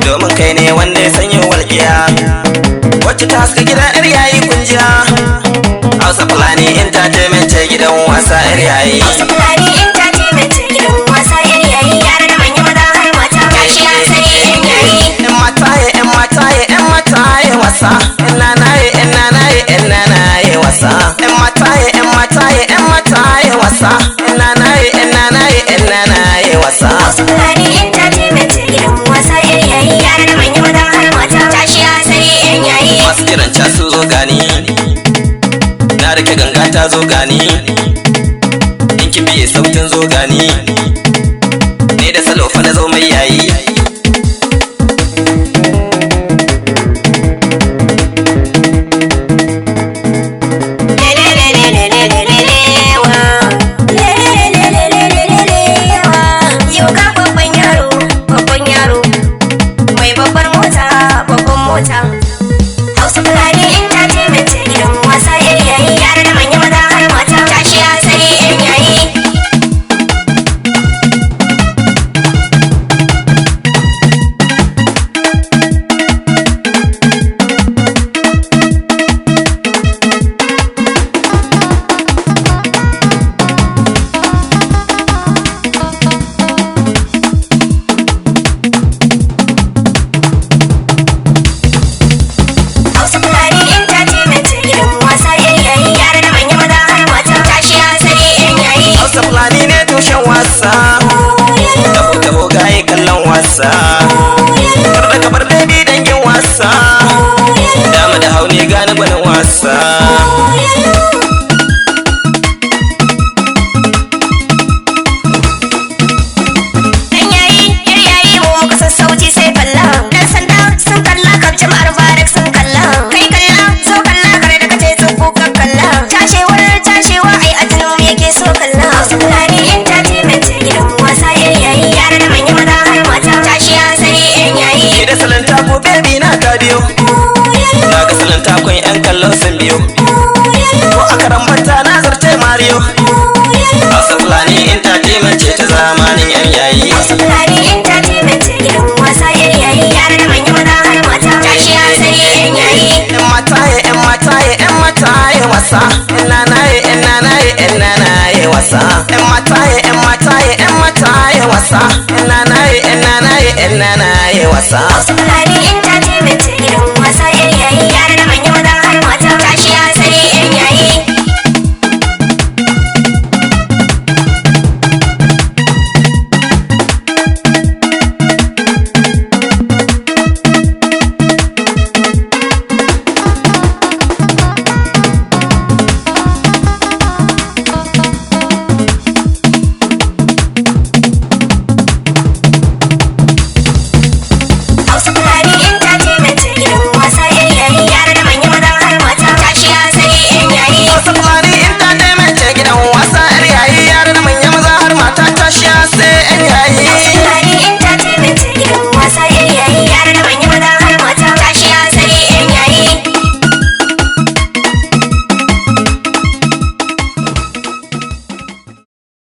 domin kai ne wanda ya sanyo walƙiya wacce ta haska gidan yar yayi kunjiya. Hausa Fulani Entertainment ce gidan wasa yar yayi. Hausa Fulani Entertainment ce gidan wasa yar yayi. Yara da manya maza har mata gashi ya sani yan yayi. Yan mataye yan mataye yan mataye wasa. Yan nanaye yan nanaye yan nanaye wasa. Yan mataye yan mataye yan mataye wasa. Yan nanaye yan nanaye yan nanaye wasa. Hausa Fulani Entertainment ce gidan wasa yar yayi. Yara da manya maza har mata gashi ya sani yan yayi. Masu kiran casu zo gani, na rike ganga ta zo gani, in kin biye sautin zo gani, ne da salo fa na zo mai yayi. Hausa Fulani Entertainment ce gidan wasa yar yayi. Yara da manya maza har mata gashi ya sani yan yayi. Hausa Fulani Entertainment ce gidan wasa yar yayi. Yara da manya maza har mata gashi ya sani yan yayi. Hausa Fulani ne tushen wasa, tabo tabo gaye kallon wasa, kar da kabar dabi dangin wasa, dama da hauni gane gwanin wasa. Dan yayi yar yayi mu ka sassauci sai kalla. Dan sanda sun kalla kaf jama'ar barak sun kalla. Kai kalla so kalla kare da kace tsufu ka kalla. Tashewa ai ajinu yake so kalla. Hausa Fulani Entertainment ce gidan wasa yar yayi. Yara da manya maza har mata tashi ya sani yan yayi. Ni da salon tako baby na ka biyo, na ga salon takon yan kallon sun biyo, ko a karan banta na zarce Mario. Hausa Fulani Entertainment ce ta zamanin yan yayi. Hausa Fulani Entertainment ce gidan wasa yar yayi. Yara da manya maza har mata tashi ya sani yan yayi. Yan mataye yan mataye yan mataye wasa. Yan nanaye yan nanaye yan nanaye wasa. Yan mataye yan mataye yan mataye wasa. Yan nanaye yan nanaye yan nanaye wasa. Hausa